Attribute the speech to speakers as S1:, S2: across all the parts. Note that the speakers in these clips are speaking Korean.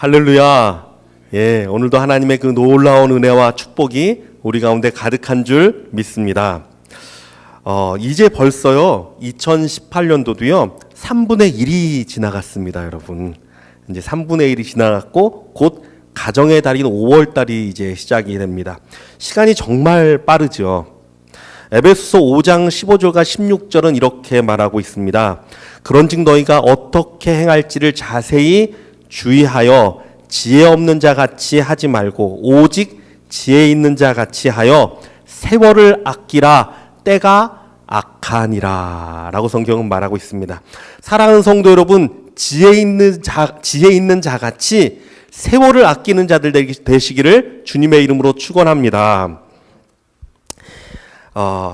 S1: 할렐루야. 예, 오늘도 하나님의 그 놀라운 은혜와 축복이 우리 가운데 가득한 줄 믿습니다. 이제 벌써요, 2018년도도요, 3분의 1이 지나갔습니다, 여러분. 이제 3분의 1이 지나갔고, 곧 가정의 달인 5월 달이 이제 시작이 됩니다. 시간이 정말 빠르죠. 에베소서 5장 15절과 16절은 이렇게 말하고 있습니다. 그런즉 너희가 어떻게 행할지를 자세히 주의하여 지혜 없는 자 같이 하지 말고 오직 지혜 있는 자 같이 하여 세월을 아끼라 때가 악하니라 라고 성경은 말하고 있습니다. 사랑하는 성도 여러분, 지혜 있는 자 같이 세월을 아끼는 자들 되시기를 주님의 이름으로 축원합니다.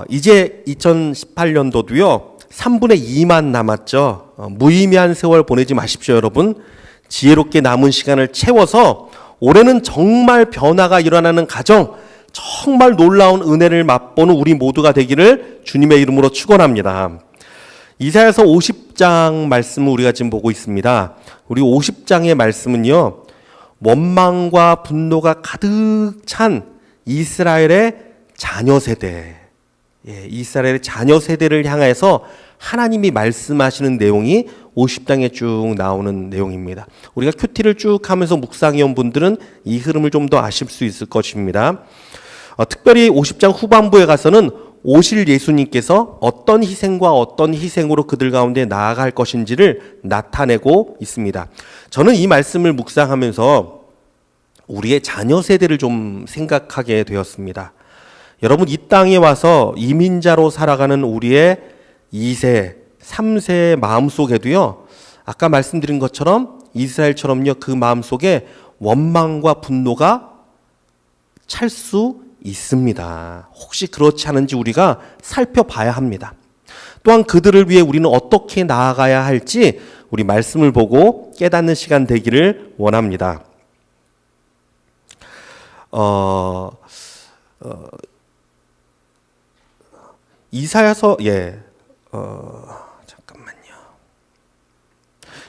S1: 이제 2018년도도요 3분의 2만 남았죠. 무의미한 세월 보내지 마십시오, 여러분. 지혜롭게 남은 시간을 채워서 올해는 정말 변화가 일어나는 가정, 정말 놀라운 은혜를 맛보는 우리 모두가 되기를 주님의 이름으로 축원합니다. 이사야서 50장 말씀을 우리가 지금 보고 있습니다. 우리 50장의 말씀은요, 원망과 분노가 가득 찬 이스라엘의 자녀 세대, 이스라엘의 자녀 세대를 향해서 하나님이 말씀하시는 내용이 50장에 쭉 나오는 내용입니다. 우리가 큐티를 쭉 하면서 묵상해온 분들은 이 흐름을 좀 더 아실 수 있을 것입니다. 특별히 50장 후반부에 가서는 오실 예수님께서 어떤 희생과 어떤 희생으로 그들 가운데 나아갈 것인지를 나타내고 있습니다. 저는 이 말씀을 묵상하면서 우리의 자녀 세대를 좀 생각하게 되었습니다. 여러분, 이 땅에 와서 이민자로 살아가는 우리의 2세, 3세의 마음속에도요, 아까 말씀드린 것처럼 이스라엘처럼요, 그 마음속에 원망과 분노가 찰 수 있습니다. 혹시 그렇지 않은지 우리가 살펴봐야 합니다. 또한 그들을 위해 우리는 어떻게 나아가야 할지 우리 말씀을 보고 깨닫는 시간 되기를 원합니다. 이사야서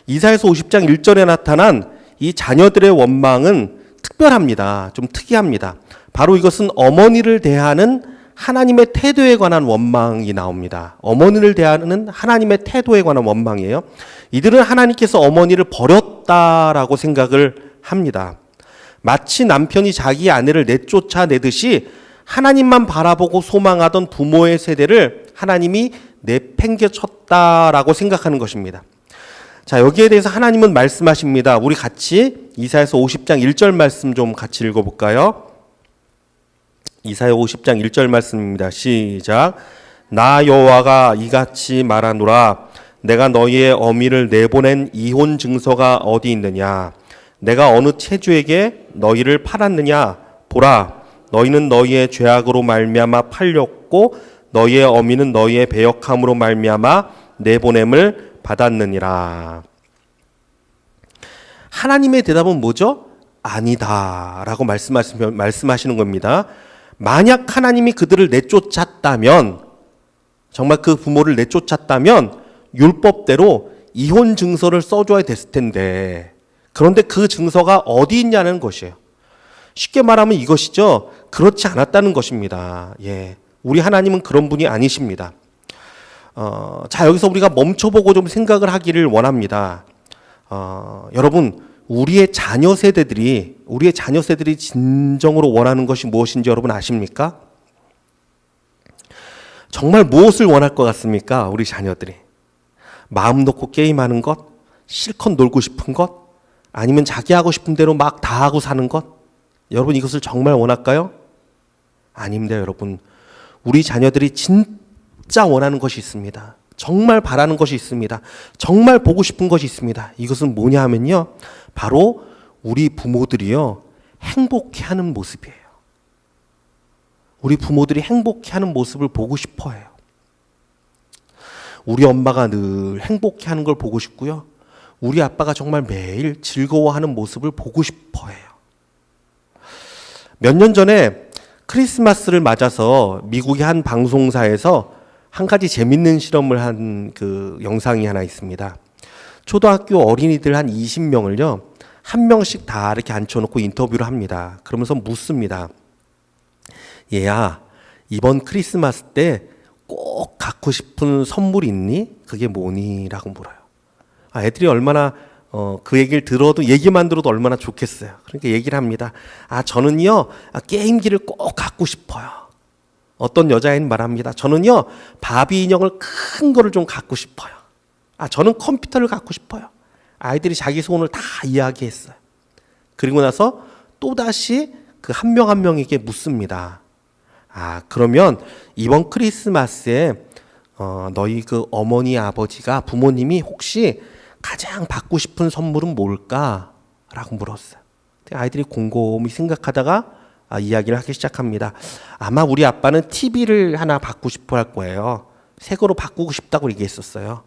S1: 이사야서 50장 1절에 나타난 이 자녀들의 원망은 특별합니다. 좀 특이합니다. 바로 이것은 어머니를 대하는 하나님의 태도에 관한 원망이 나옵니다. 어머니를 대하는 하나님의 태도에 관한 원망이에요. 이들은 하나님께서 어머니를 버렸다라고 생각을 합니다. 마치 남편이 자기 아내를 내쫓아내듯이 하나님만 바라보고 소망하던 부모의 세대를 하나님이 내팽개쳤다라고 생각하는 것입니다. 자, 여기에 대해서 하나님은 말씀하십니다. 우리 같이 이사야서 50장 1절 말씀 좀 같이 읽어볼까요? 이사야 50장 1절 말씀입니다. 시작. 나 여호와가 이같이 말하노라. 내가 너희의 어미를 내보낸 이혼 증서가 어디 있느냐? 내가 어느 체주에게 너희를 팔았느냐? 보라, 너희는 너희의 죄악으로 말미암아 팔렸고 너희의 어미는 너희의 배역함으로 말미암아 내보냄을 받았느니라. 하나님의 대답은 뭐죠? 아니다라고 말씀하시는 겁니다. 만약 하나님이 그들을 내쫓았다면, 정말 그 부모를 내쫓았다면 율법대로 이혼 증서를 써줘야 됐을 텐데, 그런데 그 증서가 어디 있냐는 것이에요. 쉽게 말하면 이것이죠. 그렇지 않았다는 것입니다. 우리 하나님은 그런 분이 아니십니다. 자, 여기서 우리가 멈춰보고 좀 생각을 하기를 원합니다. 여러분, 우리의 자녀 세대들이 진정으로 원하는 것이 무엇인지 여러분 아십니까? 정말 무엇을 원할 것 같습니까? 우리 자녀들이. 마음 놓고 게임하는 것? 실컷 놀고 싶은 것? 아니면 자기 하고 싶은 대로 막 다 하고 사는 것? 여러분, 이것을 정말 원할까요? 아닙니다, 여러분. 우리 자녀들이 진짜 원하는 것이 있습니다. 정말 바라는 것이 있습니다. 정말 보고 싶은 것이 있습니다. 이것은 뭐냐 하면요, 바로 우리 부모들이요, 행복해하는 모습이에요. 우리 부모들이 행복해하는 모습을 보고 싶어해요. 우리 엄마가 늘 행복해하는 걸 보고 싶고요, 우리 아빠가 정말 매일 즐거워하는 모습을 보고 싶어해요. 몇 년 전에 크리스마스를 맞아서 미국의 한 방송사에서 한 가지 재밌는 실험을 한 그 영상이 하나 있습니다. 초등학교 어린이들 한 20명을요, 한 명씩 다 이렇게 앉혀놓고 인터뷰를 합니다. 그러면서 묻습니다. 얘야, 이번 크리스마스 때 꼭 갖고 싶은 선물 있니? 그게 뭐니? 라고 물어요. 애들이 얼마나 그 얘기를 들어도, 얘기만 들어도 얼마나 좋겠어요. 그러니까 얘기를 합니다. 저는요, 게임기를 꼭 갖고 싶어요. 어떤 여자애는 말합니다. 저는요, 바비 인형을 큰 거를 좀 갖고 싶어요. 저는 컴퓨터를 갖고 싶어요. 아이들이 자기 소원을 다 이야기했어요. 그리고 나서 또다시 그 한 명 한 명에게 묻습니다. 그러면 이번 크리스마스에 너희 그 어머니 아버지가, 부모님이 혹시 가장 받고 싶은 선물은 뭘까? 라고 물었어요. 아이들이 곰곰이 생각하다가 이야기를 하기 시작합니다. 아마 우리 아빠는 TV를 하나 받고 싶어 할 거예요. 새 거로 바꾸고 싶다고 얘기했었어요.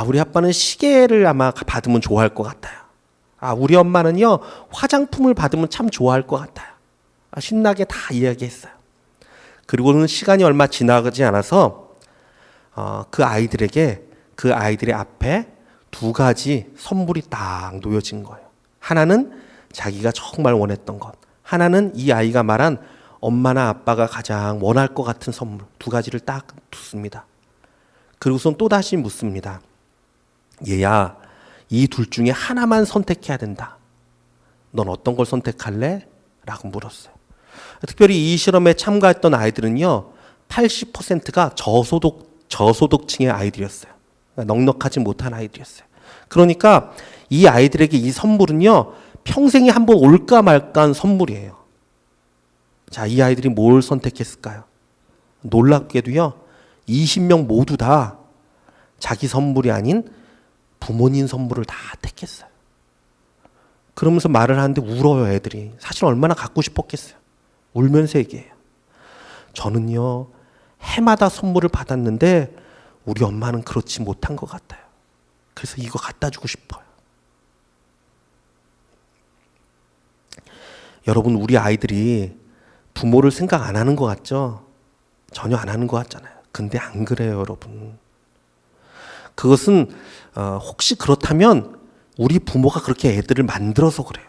S1: 우리 아빠는 시계를 아마 받으면 좋아할 것 같아요. 우리 엄마는요, 화장품을 받으면 참 좋아할 것 같아요. 신나게 다 이야기했어요. 그리고는 시간이 얼마 지나지 않아서 그 아이들에게, 그 아이들의 앞에 두 가지 선물이 딱 놓여진 거예요. 하나는 자기가 정말 원했던 것, 하나는 이 아이가 말한 엄마나 아빠가 가장 원할 것 같은 선물, 두 가지를 딱 뒀습니다. 그리고선 또다시 묻습니다. 얘야, 이 둘 중에 하나만 선택해야 된다. 넌 어떤 걸 선택할래? 라고 물었어요. 특별히 이 실험에 참가했던 아이들은요, 80%가 저소득층의 아이들이었어요. 넉넉하지 못한 아이들이었어요. 그러니까 이 아이들에게 이 선물은요, 평생에 한 번 올까 말까한 선물이에요. 자, 이 아이들이 뭘 선택했을까요? 놀랍게도요, 20명 모두 다 자기 선물이 아닌 부모님 선물을 다 택했어요. 그러면서 말을 하는데 울어요, 애들이. 사실 얼마나 갖고 싶었겠어요. 울면서 얘기해요. 저는요, 해마다 선물을 받았는데 우리 엄마는 그렇지 못한 것 같아요. 그래서 이거 갖다 주고 싶어요. 여러분, 우리 아이들이 부모를 생각 안 하는 것 같죠? 전혀 안 하는 것 같잖아요. 근데 안 그래요, 여러분. 그것은 혹시 그렇다면 우리 부모가 그렇게 애들을 만들어서 그래요.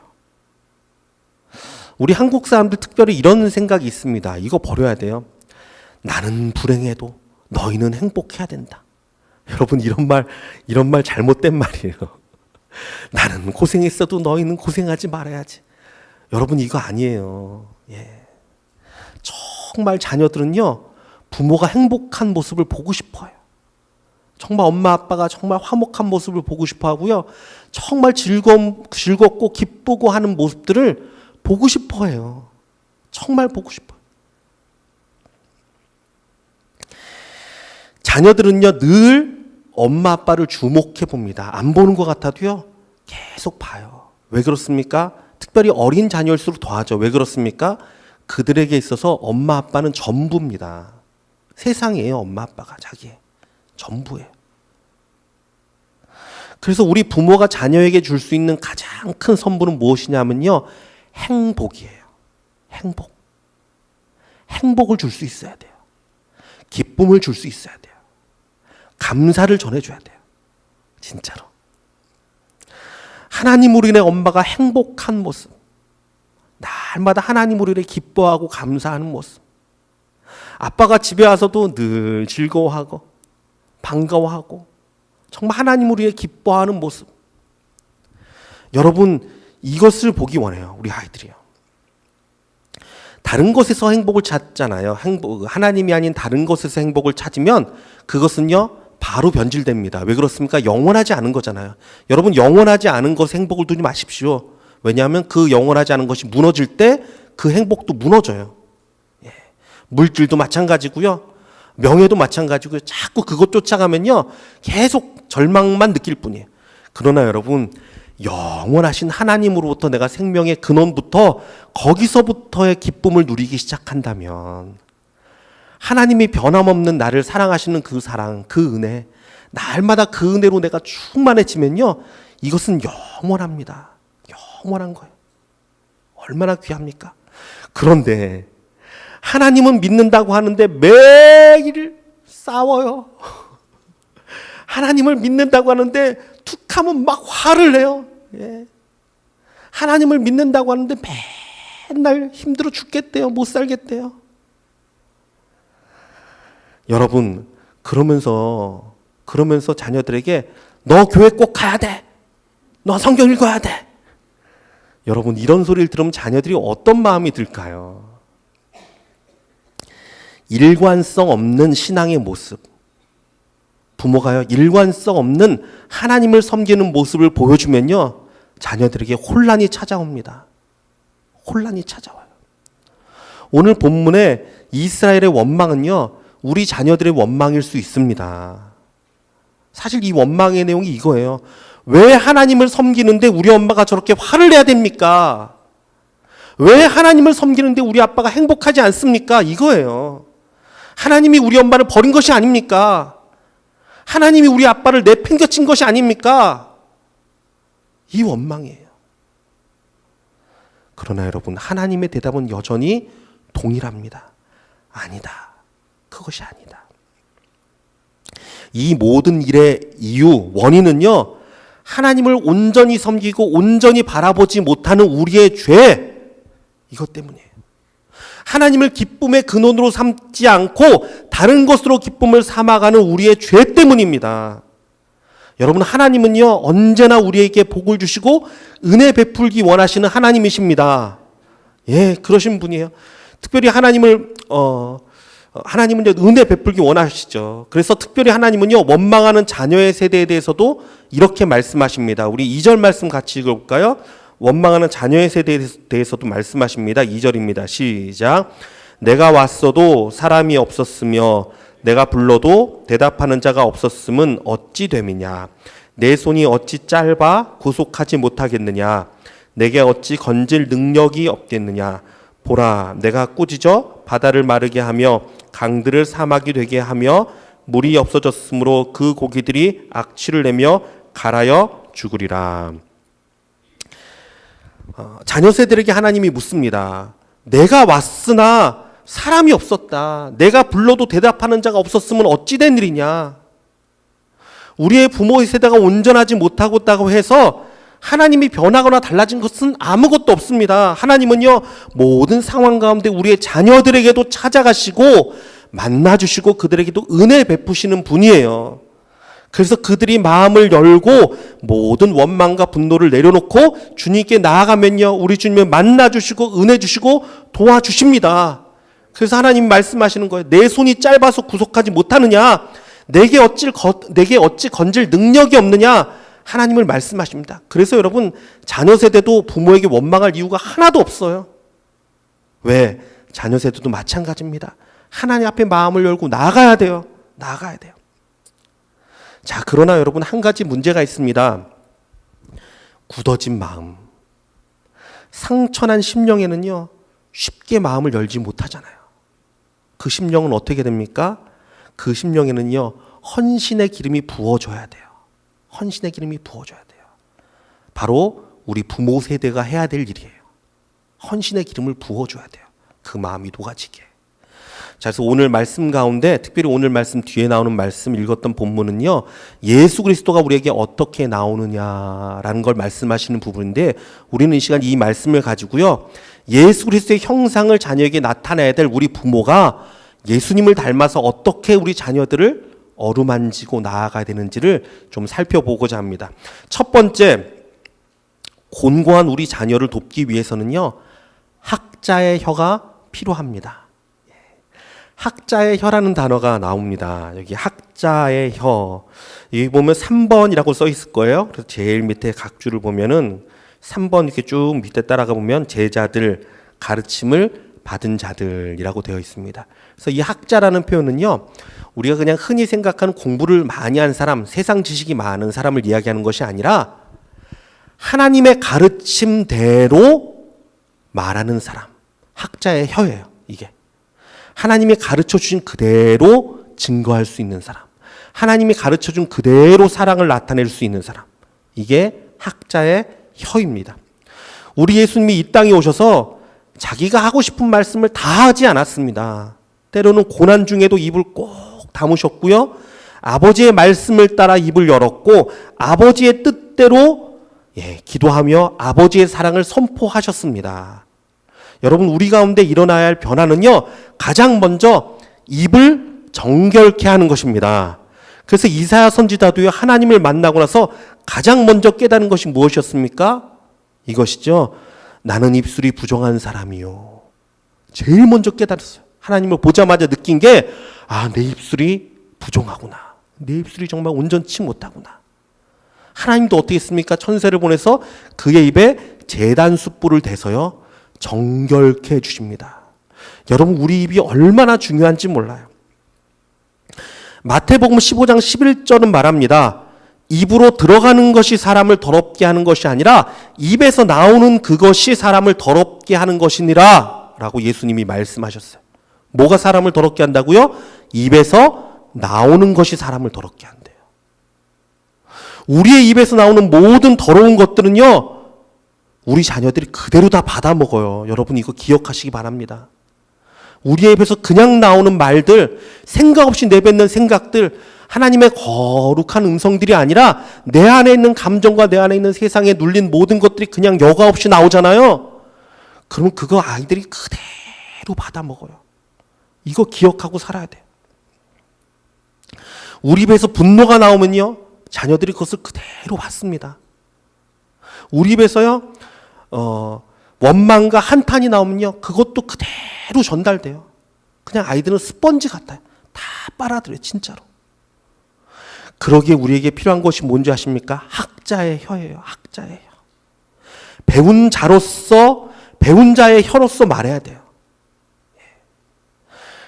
S1: 우리 한국 사람들 특별히 이런 생각이 있습니다. 이거 버려야 돼요. 나는 불행해도 너희는 행복해야 된다. 여러분, 이런 말 잘못된 말이에요. 나는 고생했어도 너희는 고생하지 말아야지. 여러분, 이거 아니에요. 정말 자녀들은요, 부모가 행복한 모습을 보고 싶어요. 정말 엄마 아빠가 정말 화목한 모습을 보고 싶어 하고요. 정말 즐겁고 기쁘고 하는 모습들을 보고 싶어 해요. 정말 보고 싶어요. 자녀들은요, 늘 엄마 아빠를 주목해 봅니다. 안 보는 것 같아도요, 계속 봐요. 왜 그렇습니까? 특별히 어린 자녀일수록 더하죠. 왜 그렇습니까? 그들에게 있어서 엄마 아빠는 전부입니다. 세상이에요, 엄마 아빠가 자기의 전부예요. 그래서 우리 부모가 자녀에게 줄 수 있는 가장 큰 선물은 무엇이냐면요, 행복이에요. 행복. 행복을 줄 수 있어야 돼요. 기쁨을 줄 수 있어야 돼요. 감사를 전해줘야 돼요. 진짜로. 하나님으로 인해 엄마가 행복한 모습, 날마다 하나님으로 인해 기뻐하고 감사하는 모습, 아빠가 집에 와서도 늘 즐거워하고 반가워하고 정말 하나님으로 인해 기뻐하는 모습. 여러분, 이것을 보기 원해요, 우리 아이들이요. 다른 것에서 행복을 찾잖아요. 하나님이 아닌 다른 것에서 행복을 찾으면 그것은요, 바로 변질됩니다. 왜 그렇습니까? 영원하지 않은 거잖아요. 여러분, 영원하지 않은 것에 행복을 두지 마십시오. 왜냐하면 그 영원하지 않은 것이 무너질 때 그 행복도 무너져요. 물질도 마찬가지고요. 명예도 마찬가지고요. 자꾸 그것 쫓아가면요, 계속 절망만 느낄 뿐이에요. 그러나 여러분, 영원하신 하나님으로부터 내가 생명의 근원부터 거기서부터의 기쁨을 누리기 시작한다면, 하나님이 변함없는 나를 사랑하시는 그 사랑, 그 은혜, 날마다 그 은혜로 내가 충만해지면요, 이것은 영원합니다. 영원한 거예요. 얼마나 귀합니까? 그런데 하나님은 믿는다고 하는데 매일 싸워요. 하나님을 믿는다고 하는데 툭하면 막 화를 내요. 하나님을 믿는다고 하는데 맨날 힘들어 죽겠대요. 못 살겠대요. 여러분, 그러면서 자녀들에게 너 교회 꼭 가야 돼. 너 성경 읽어야 돼. 여러분, 이런 소리를 들으면 자녀들이 어떤 마음이 들까요? 일관성 없는 신앙의 모습. 부모가요, 일관성 없는 하나님을 섬기는 모습을 보여주면요, 자녀들에게 혼란이 찾아옵니다. 혼란이 찾아와요. 오늘 본문의 이스라엘의 원망은요, 우리 자녀들의 원망일 수 있습니다. 사실 이 원망의 내용이 이거예요. 왜 하나님을 섬기는데 우리 엄마가 저렇게 화를 내야 됩니까? 왜 하나님을 섬기는데 우리 아빠가 행복하지 않습니까? 이거예요. 하나님이 우리 엄마를 버린 것이 아닙니까? 하나님이 우리 아빠를 내팽겨친 것이 아닙니까? 이 원망이에요. 그러나 여러분, 하나님의 대답은 여전히 동일합니다. 아니다. 그것이 아니다. 이 모든 일의 이유, 원인은요, 하나님을 온전히 섬기고 온전히 바라보지 못하는 우리의 죄, 이것 때문이에요. 하나님을 기쁨의 근원으로 삼지 않고 다른 것으로 기쁨을 삼아가는 우리의 죄 때문입니다. 여러분, 하나님은요, 언제나 우리에게 복을 주시고 은혜 베풀기 원하시는 하나님이십니다. 예, 그러신 분이에요. 특별히 하나님은 은혜 베풀기 원하시죠. 그래서 특별히 하나님은요, 원망하는 자녀의 세대에 대해서도 이렇게 말씀하십니다. 우리 2절 말씀 같이 읽어볼까요? 원망하는 자녀의 세대에 대해서도 말씀하십니다. 2절입니다. 시작. 내가 왔어도 사람이 없었으며 내가 불러도 대답하는 자가 없었음은 어찌 됨이냐. 내 손이 어찌 짧아 구속하지 못하겠느냐. 내게 어찌 건질 능력이 없겠느냐. 보라, 내가 꾸짖어 바다를 마르게 하며 강들을 사막이 되게 하며 물이 없어졌으므로 그 고기들이 악취를 내며 갈아여 죽으리라. 자녀 세대에게 하나님이 묻습니다. 내가 왔으나 사람이 없었다. 내가 불러도 대답하는 자가 없었으면 어찌 된 일이냐. 우리의 부모의 세대가 온전하지 못하고 있다고 해서 하나님이 변하거나 달라진 것은 아무것도 없습니다. 하나님은요, 모든 상황 가운데 우리의 자녀들에게도 찾아가시고 만나주시고 그들에게도 은혜 베푸시는 분이에요. 그래서 그들이 마음을 열고 모든 원망과 분노를 내려놓고 주님께 나아가면요, 우리 주님을 만나주시고 은혜 주시고 도와주십니다. 그래서 하나님 말씀하시는 거예요. 내 손이 짧아서 구속하지 못하느냐? 내게 어찌 건질 능력이 없느냐? 하나님을 말씀하십니다. 그래서 여러분, 자녀 세대도 부모에게 원망할 이유가 하나도 없어요. 왜? 자녀 세대도 마찬가지입니다. 하나님 앞에 마음을 열고 나아가야 돼요. 나아가야 돼요. 자, 그러나 여러분, 한 가지 문제가 있습니다. 굳어진 마음. 상처난 심령에는요, 쉽게 마음을 열지 못하잖아요. 그 심령은 어떻게 됩니까? 그 심령에는요, 헌신의 기름이 부어줘야 돼요. 헌신의 기름이 부어줘야 돼요. 바로 우리 부모 세대가 해야 될 일이에요. 헌신의 기름을 부어줘야 돼요. 그 마음이 녹아지게. 자, 그래서 오늘 말씀 가운데, 특별히 오늘 말씀 뒤에 나오는 말씀 읽었던 본문은요, 예수 그리스도가 우리에게 어떻게 나오느냐라는 걸 말씀하시는 부분인데, 우리는 이 시간 이 말씀을 가지고요, 예수 그리스도의 형상을 자녀에게 나타내야 될 우리 부모가 예수님을 닮아서 어떻게 우리 자녀들을 어루만지고 나아가야 되는지를 좀 살펴보고자 합니다. 첫 번째, 곤고한 우리 자녀를 돕기 위해서는요, 학자의 혀가 필요합니다. 학자의 혀라는 단어가 나옵니다. 여기 학자의 혀. 여기 보면 3번이라고 써 있을 거예요. 그래서 제일 밑에 각주를 보면은 3번 이렇게 쭉 밑에 따라가 보면 제자들, 가르침을 받은 자들이라고 되어 있습니다. 그래서 이 학자라는 표현은요, 우리가 그냥 흔히 생각하는 공부를 많이 한 사람, 세상 지식이 많은 사람을 이야기하는 것이 아니라 하나님의 가르침대로 말하는 사람, 학자의 혀예요. 이게 하나님이 가르쳐 주신 그대로 증거할 수 있는 사람, 하나님이 가르쳐 준 그대로 사랑을 나타낼 수 있는 사람, 이게 학자의 혀입니다. 우리 예수님이 이 땅에 오셔서 자기가 하고 싶은 말씀을 다 하지 않았습니다. 때로는 고난 중에도 입을 꼭 다무셨고요, 아버지의 말씀을 따라 입을 열었고 아버지의 뜻대로 기도하며 아버지의 사랑을 선포하셨습니다. 여러분, 우리 가운데 일어나야 할 변화는요, 가장 먼저 입을 정결케 하는 것입니다. 그래서 이사야 선지자도요, 하나님을 만나고 나서 가장 먼저 깨달은 것이 무엇이었습니까? 이것이죠. 나는 입술이 부정한 사람이요. 제일 먼저 깨달았어요. 하나님을 보자마자 느낀 게, 내 입술이 부정하구나. 내 입술이 정말 온전치 못하구나. 하나님도 어떻게 했습니까? 천사를 보내서 그의 입에 제단 숯불을 대서요, 정결케 해주십니다. 여러분, 우리 입이 얼마나 중요한지 몰라요. 마태복음 15장 11절은 말합니다. 입으로 들어가는 것이 사람을 더럽게 하는 것이 아니라 입에서 나오는 그것이 사람을 더럽게 하는 것이니라 라고 예수님이 말씀하셨어요. 뭐가 사람을 더럽게 한다고요? 입에서 나오는 것이 사람을 더럽게 한대요. 우리의 입에서 나오는 모든 더러운 것들은요, 우리 자녀들이 그대로 다 받아먹어요. 여러분, 이거 기억하시기 바랍니다. 우리의 입에서 그냥 나오는 말들, 생각 없이 내뱉는 생각들, 하나님의 거룩한 음성들이 아니라 내 안에 있는 감정과 내 안에 있는 세상에 눌린 모든 것들이 그냥 여과 없이 나오잖아요. 그러면 그거 아이들이 그대로 받아먹어요. 이거 기억하고 살아야 돼요. 우리 입에서 분노가 나오면요, 자녀들이 그것을 그대로 받습니다. 우리 입에서요, 원망과 한탄이 나오면요, 그것도 그대로 전달돼요. 그냥 아이들은 스펀지 같아요. 다 빨아들여요, 진짜로. 그러기에 우리에게 필요한 것이 뭔지 아십니까? 학자의 혀예요. 학자의 혀. 배운 자의 혀로서 말해야 돼요.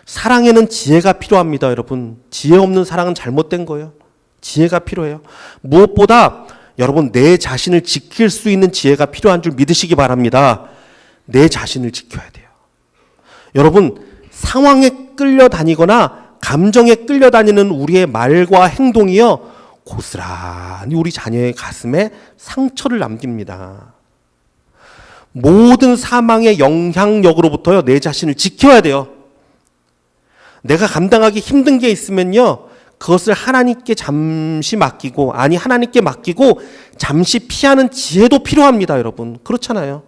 S1: 사랑에는 지혜가 필요합니다, 여러분. 지혜 없는 사랑은 잘못된 거예요. 지혜가 필요해요. 무엇보다 여러분, 내 자신을 지킬 수 있는 지혜가 필요한 줄 믿으시기 바랍니다. 내 자신을 지켜야 돼요. 여러분, 상황에 끌려다니거나 감정에 끌려다니는 우리의 말과 행동이요, 고스란히 우리 자녀의 가슴에 상처를 남깁니다. 모든 사망의 영향력으로부터요, 내 자신을 지켜야 돼요. 내가 감당하기 힘든 게 있으면요, 그것을 하나님께 잠시 맡기고, 하나님께 맡기고 잠시 피하는 지혜도 필요합니다, 여러분. 그렇잖아요.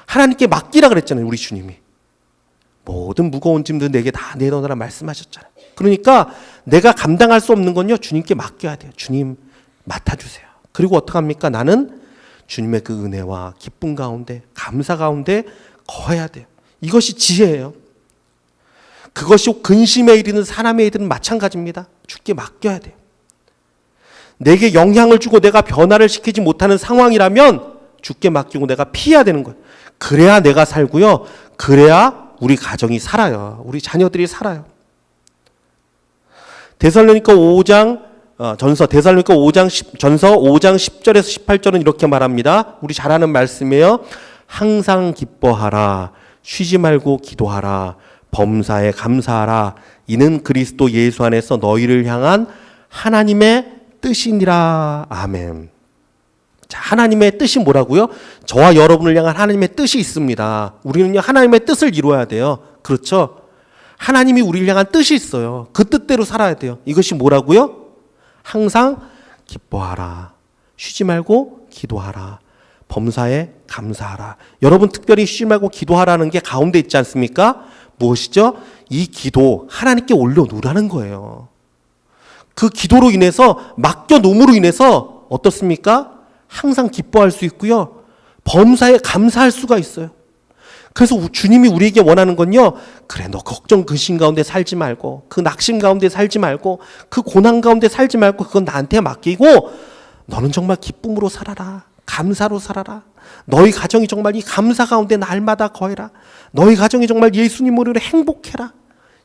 S1: 하나님께 맡기라 그랬잖아요, 우리 주님이. 모든 무거운 짐들 내게 다 내놓으라 말씀하셨잖아요. 그러니까 내가 감당할 수 없는 건요, 주님께 맡겨야 돼요. 주님, 맡아주세요. 그리고 어떡합니까? 나는 주님의 그 은혜와 기쁨 가운데, 감사 가운데 거해야 돼요. 이것이 지혜예요. 그것이 근심에 이르는 사람의 일은 마찬가지입니다. 주께 맡겨야 돼요. 내게 영향을 주고 내가 변화를 시키지 못하는 상황이라면 주께 맡기고 내가 피해야 되는 거예요. 그래야 내가 살고요, 그래야 우리 가정이 살아요. 우리 자녀들이 살아요. 전서 5장 10절에서 18절은 이렇게 말합니다. 우리 잘 아는 말씀이에요. 항상 기뻐하라. 쉬지 말고 기도하라. 범사에 감사하라. 이는 그리스도 예수 안에서 너희를 향한 하나님의 뜻이니라. 아멘. 자, 하나님의 뜻이 뭐라고요? 저와 여러분을 향한 하나님의 뜻이 있습니다. 우리는요, 하나님의 뜻을 이루어야 돼요. 그렇죠? 하나님이 우리를 향한 뜻이 있어요. 그 뜻대로 살아야 돼요. 이것이 뭐라고요? 항상 기뻐하라. 쉬지 말고 기도하라. 범사에 감사하라. 여러분, 특별히 쉬지 말고 기도하라는 게 가운데 있지 않습니까? 무엇이죠? 이 기도 하나님께 올려놓으라는 거예요. 그 기도로 인해서, 맡겨놓음으로 인해서 어떻습니까? 항상 기뻐할 수 있고요, 범사에 감사할 수가 있어요. 그래서 주님이 우리에게 원하는 건요, 그래, 너 걱정 근심 가운데 살지 말고, 그 낙심 가운데 살지 말고, 그 고난 가운데 살지 말고, 그건 나한테 맡기고 너는 정말 기쁨으로 살아라. 감사로 살아라. 너희 가정이 정말 이 감사 가운데 날마다 거해라. 너희 가정이 정말 예수님으로 행복해라.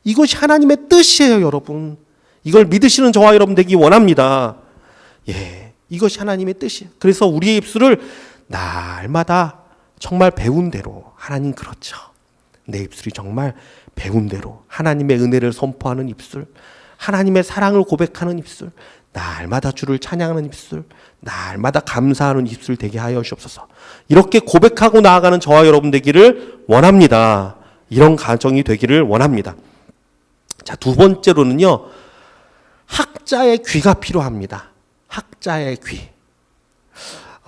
S1: 이것이 하나님의 뜻이에요, 여러분. 이걸 믿으시는 저와 여러분 되기 원합니다. 이것이 하나님의 뜻이에요. 그래서 우리의 입술을 날마다 정말 배운 대로, 하나님 그렇죠, 내 입술이 정말 배운 대로 하나님의 은혜를 선포하는 입술, 하나님의 사랑을 고백하는 입술, 날마다 주를 찬양하는 입술, 날마다 감사하는 입술 되게 하여 주옵소서. 이렇게 고백하고 나아가는 저와 여러분 되기를 원합니다. 이런 가정이 되기를 원합니다. 자, 두 번째로는요, 학자의 귀가 필요합니다. 학자의 귀.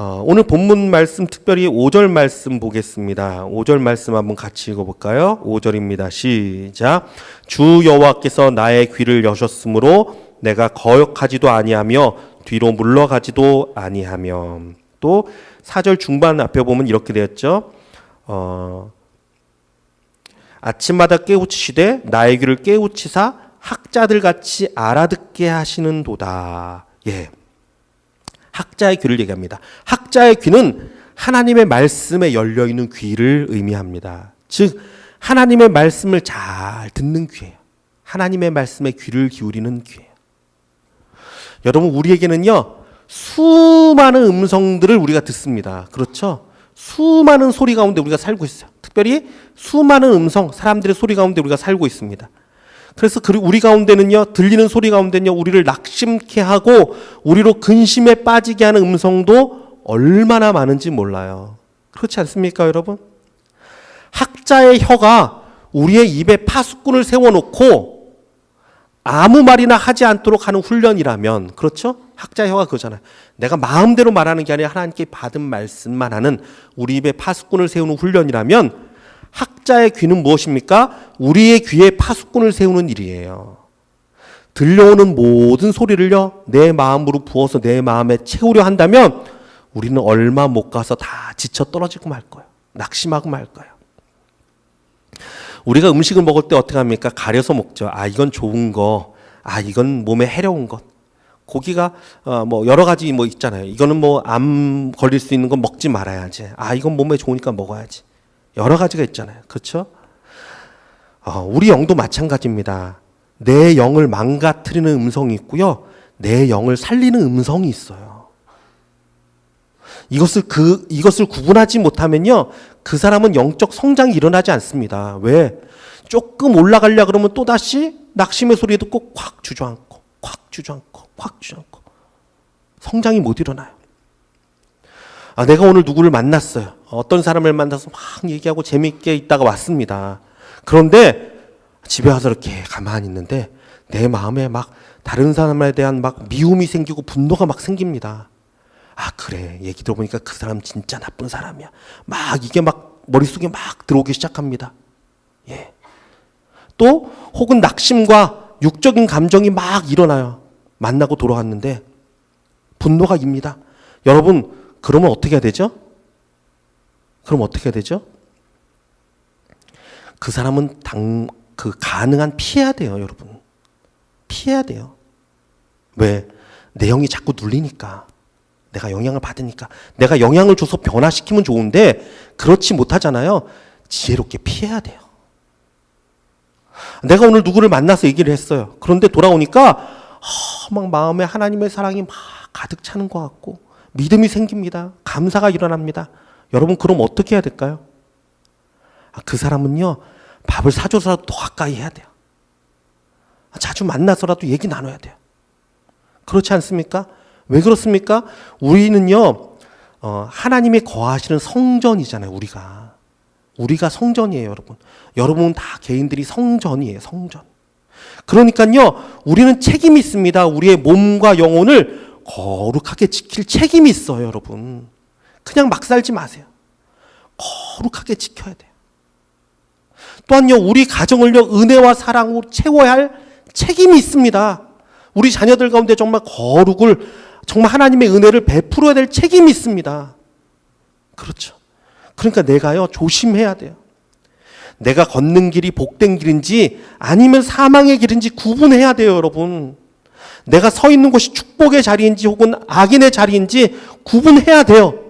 S1: 오늘 본문 말씀 특별히 5절 말씀 보겠습니다. 5절 말씀 한번 같이 읽어볼까요? 5절입니다. 시작. 주 여호와께서 나의 귀를 여셨으므로 내가 거역하지도 아니하며 뒤로 물러가지도 아니하며. 또 4절 중반 앞에 보면 이렇게 되었죠. 아침마다 깨우치시되 나의 귀를 깨우치사 학자들 같이 알아듣게 하시는도다. 예. 학자의 귀를 얘기합니다. 학자의 귀는 하나님의 말씀에 열려있는 귀를 의미합니다. 즉 하나님의 말씀을 잘 듣는 귀예요. 하나님의 말씀에 귀를 기울이는 귀예요. 여러분, 우리에게는요 수많은 음성들을 우리가 듣습니다. 그렇죠? 수많은 소리 가운데 우리가 살고 있어요. 특별히 수많은 음성, 사람들의 소리 가운데 우리가 살고 있습니다. 그래서 우리 가운데는요, 들리는 소리 가운데는요, 우리를 낙심케 하고 우리로 근심에 빠지게 하는 음성도 얼마나 많은지 몰라요. 그렇지 않습니까, 여러분? 학자의 혀가 우리의 입에 파수꾼을 세워놓고 아무 말이나 하지 않도록 하는 훈련이라면, 그렇죠? 학자의 혀가 그거잖아요. 내가 마음대로 말하는 게 아니라 하나님께 받은 말씀만 하는 우리 입에 파수꾼을 세우는 훈련이라면, 학자의 귀는 무엇입니까? 우리의 귀에 파수꾼을 세우는 일이에요. 들려오는 모든 소리를요, 내 마음으로 부어서 내 마음에 채우려 한다면 우리는 얼마 못 가서 다 지쳐 떨어지고 말 거예요. 낙심하고 말 거예요. 우리가 음식을 먹을 때 어떻게 합니까? 가려서 먹죠. 아, 이건 좋은 거. 아, 이건 몸에 해로운 것. 고기가 뭐 여러 가지 있잖아요. 이거는 뭐 암 걸릴 수 있는 건 먹지 말아야지. 아, 이건 몸에 좋으니까 먹어야지. 여러 가지가 있잖아요. 그렇죠? 우리 영도 마찬가지입니다. 내 영을 망가뜨리는 음성이 있고요. 내 영을 살리는 음성이 있어요. 이것을 구분하지 못하면요, 그 사람은 영적 성장이 일어나지 않습니다. 왜? 조금 올라가려 그러면 또다시 낙심의 소리 듣고 콱 주저앉고 콱 주저앉고 콱 주저앉고 성장이 못 일어나요. 내가 오늘 누구를 만났어요. 어떤 사람을 만나서 막 얘기하고 재미있게 있다가 왔습니다. 그런데 집에 와서 이렇게 가만히 있는데 내 마음에 막 다른 사람에 대한 막 미움이 생기고 분노가 막 생깁니다. 아, 그래. 얘기 들어보니까 그 사람 진짜 나쁜 사람이야. 막 이게 막 머릿속에 막 들어오기 시작합니다. 예. 또 혹은 낙심과 육적인 감정이 막 일어나요. 만나고 돌아왔는데 분노가 입니다. 여러분, 그러면 어떻게 해야 되죠? 그 사람은 가능한 피해야 돼요, 여러분. 피해야 돼요. 왜? 내 영이 자꾸 눌리니까. 내가 영향을 받으니까. 내가 영향을 줘서 변화시키면 좋은데 그렇지 못하잖아요. 지혜롭게 피해야 돼요. 내가 오늘 누구를 만나서 얘기를 했어요. 그런데 돌아오니까 막 마음에 하나님의 사랑이 막 가득 차는 것 같고 믿음이 생깁니다. 감사가 일어납니다. 여러분, 그럼 어떻게 해야 될까요? 그 사람은요, 밥을 사줘서라도 더 가까이 해야 돼요. 자주 만나서라도 얘기 나눠야 돼요. 그렇지 않습니까? 왜 그렇습니까? 우리는요, 하나님이 거하시는 성전이잖아요, 우리가 성전이에요, 여러분. 여러분 다 개인들이 성전이에요, 성전. 그러니까요, 우리는 책임이 있습니다. 우리의 몸과 영혼을 거룩하게 지킬 책임이 있어요, 여러분. 그냥 막 살지 마세요. 거룩하게 지켜야 돼요. 또한요, 우리 가정을요, 은혜와 사랑으로 채워야 할 책임이 있습니다. 우리 자녀들 가운데 정말 거룩을, 정말 하나님의 은혜를 베풀어야 될 책임이 있습니다. 그렇죠. 그러니까 내가요, 조심해야 돼요. 내가 걷는 길이 복된 길인지 아니면 사망의 길인지 구분해야 돼요, 여러분. 내가 서 있는 곳이 축복의 자리인지 혹은 악인의 자리인지 구분해야 돼요.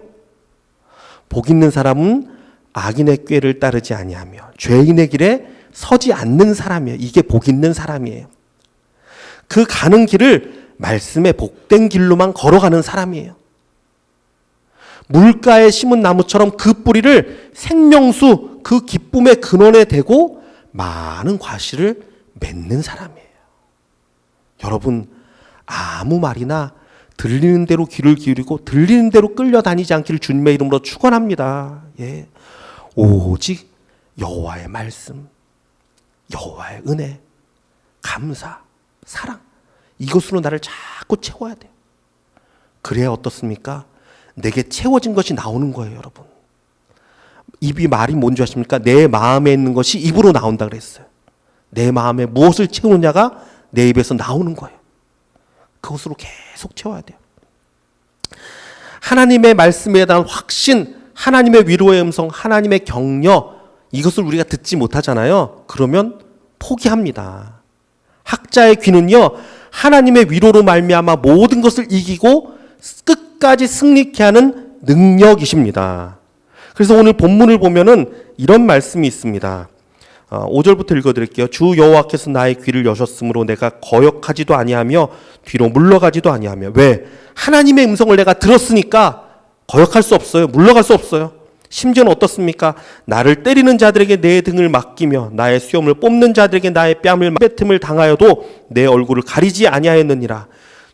S1: 복 있는 사람은 악인의 꾀를 따르지 아니하며 죄인의 길에 서지 않는 사람이에요. 이게 복 있는 사람이에요. 그 가는 길을 말씀의 복된 길로만 걸어가는 사람이에요. 물가에 심은 나무처럼 그 뿌리를 생명수, 그 기쁨의 근원에 대고 많은 과실을 맺는 사람이에요. 여러분, 아무 말이나 들리는 대로 귀를 기울이고 들리는 대로 끌려다니지 않기를 주님의 이름으로 축원합니다. 예. 오직 여호와의 말씀, 여호와의 은혜, 감사, 사랑, 이것으로 나를 자꾸 채워야 돼요. 그래야 어떻습니까? 내게 채워진 것이 나오는 거예요, 여러분. 입이 말이 뭔지 아십니까? 내 마음에 있는 것이 입으로 나온다 그랬어요. 내 마음에 무엇을 채우느냐가 내 입에서 나오는 거예요. 그것으로 계속 채워야 돼요. 하나님의 말씀에 대한 확신, 하나님의 위로의 음성, 하나님의 격려, 이것을 우리가 듣지 못하잖아요. 그러면 포기합니다. 학자의 귀는요, 하나님의 위로로 말미암아 모든 것을 이기고 끝까지 승리케 하는 능력이십니다. 그래서 오늘 본문을 보면은 이런 말씀이 있습니다. 5절부터 읽어드릴게요. 주 여호와께서 나의 귀를 여셨으므로 내가 거역하지도 아니하며 뒤로 물러가지도 아니하며. 왜? 하나님의 음성을 내가 들었으니까 거역할 수 없어요. 물러갈 수 없어요. 심지어는 어떻습니까? 나를 때리는 자들에게 내 등을 맡기며 나의 수염을 뽑는 자들에게 나의 뺨을 뱉음을 당하여도 내 얼굴을 가리지 아니하였느니라.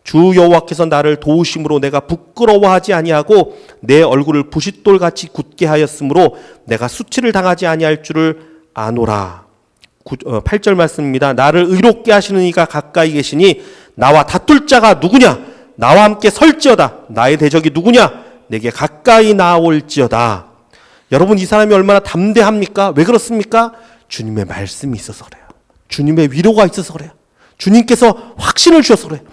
S1: 주 여호와께서 나를 도우심으로 내가 부끄러워하지 아니하고 내 얼굴을 부싯돌같이 굳게 하였으므로 내가 수치를 당하지 아니할 줄을 아노라. 8절 말씀입니다. 나를 의롭게 하시는 이가 가까이 계시니 나와 다툴 자가 누구냐? 나와 함께 설지어다. 나의 대적이 누구냐? 내게 가까이 나올지어다. 여러분, 이 사람이 얼마나 담대합니까? 왜 그렇습니까? 주님의 말씀이 있어서 그래요. 주님의 위로가 있어서 그래요. 주님께서 확신을 주셔서 그래요.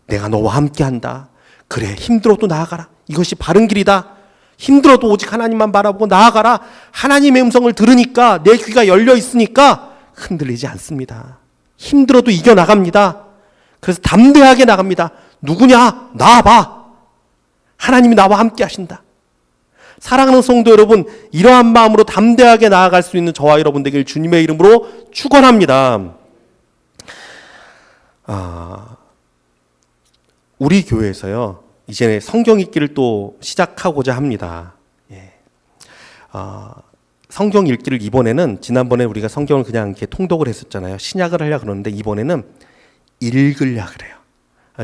S1: 내가 너와 함께 한다. 그래, 힘들어도 나아가라. 이것이 바른 길이다. 힘들어도 오직 하나님만 바라보고 나아가라. 하나님의 음성을 들으니까, 내 귀가 열려 있으니까 흔들리지 않습니다. 힘들어도 이겨나갑니다. 그래서 담대하게 나갑니다. 누구냐? 나와봐. 하나님이 나와 함께 하신다. 사랑하는 성도 여러분, 이러한 마음으로 담대하게 나아갈 수 있는 저와 여러분 되길 주님의 이름으로 축원합니다. 우리 교회에서요, 이제 성경 읽기를 또 시작하고자 합니다. 성경 읽기를 이번에는, 지난번에 우리가 성경을 그냥 이렇게 통독을 했었잖아요. 신약을 하려고 그러는데 이번에는 읽으려고 그래요.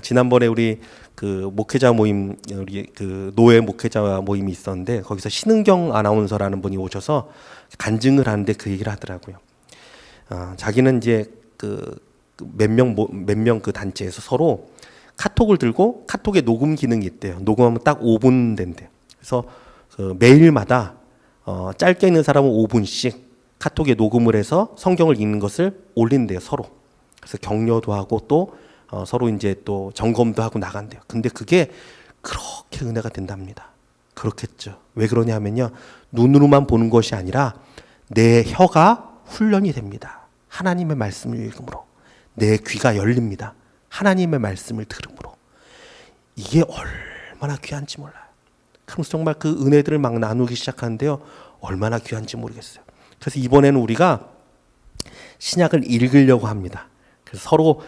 S1: 지난번에 우리 그 목회자 모임, 우리 그 노예 목회자 모임이 있었는데 거기서 신은경 아나운서라는 분이 오셔서 간증을 하는데 그 얘기를 하더라고요. 자기는 이제 몇 명 그 단체에서 서로 카톡을 들고 카톡에 녹음 기능이 있대요. 녹음하면 딱 5분 된대요. 그래서 매일마다 짧게 있는 사람은 5분씩 카톡에 녹음을 해서 성경을 읽는 것을 올린대요, 서로. 그래서 격려도 하고 또 서로 이제 또 점검도 하고 나간대요. 근데 그게 그렇게 은혜가 된답니다. 그렇겠죠. 왜 그러냐면요, 눈으로만 보는 것이 아니라 내 혀가 훈련이 됩니다. 하나님의 말씀을 읽음으로. 내 귀가 열립니다. 하나님의 말씀을 들음으로. 이게 얼마나 귀한지 몰라요. 그러면서 정말 그 은혜들을 막 나누기 시작하는데요, 얼마나 귀한지 모르겠어요. 그래서 이번에는 우리가 신약을 읽으려고 합니다. 그래서 서로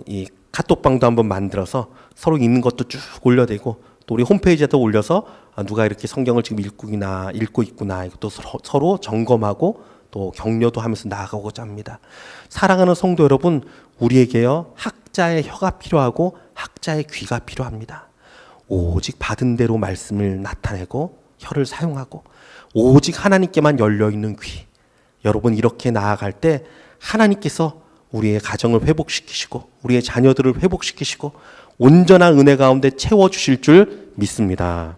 S1: 이 카톡방도 한번 만들어서 서로 읽는 것도 쭉 올려대고, 또 우리 홈페이지에도 올려서 누가 이렇게 성경을 지금 읽고 있구나, 이것도 서로 점검하고 또 격려도 하면서 나아가고자 합니다. 사랑하는 성도 여러분, 우리에게요, 학자의 혀가 필요하고 학자의 귀가 필요합니다. 오직 받은 대로 말씀을 나타내고 혀를 사용하고 오직 하나님께만 열려있는 귀. 여러분, 이렇게 나아갈 때 하나님께서 우리의 가정을 회복시키시고 우리의 자녀들을 회복시키시고 온전한 은혜 가운데 채워주실 줄 믿습니다.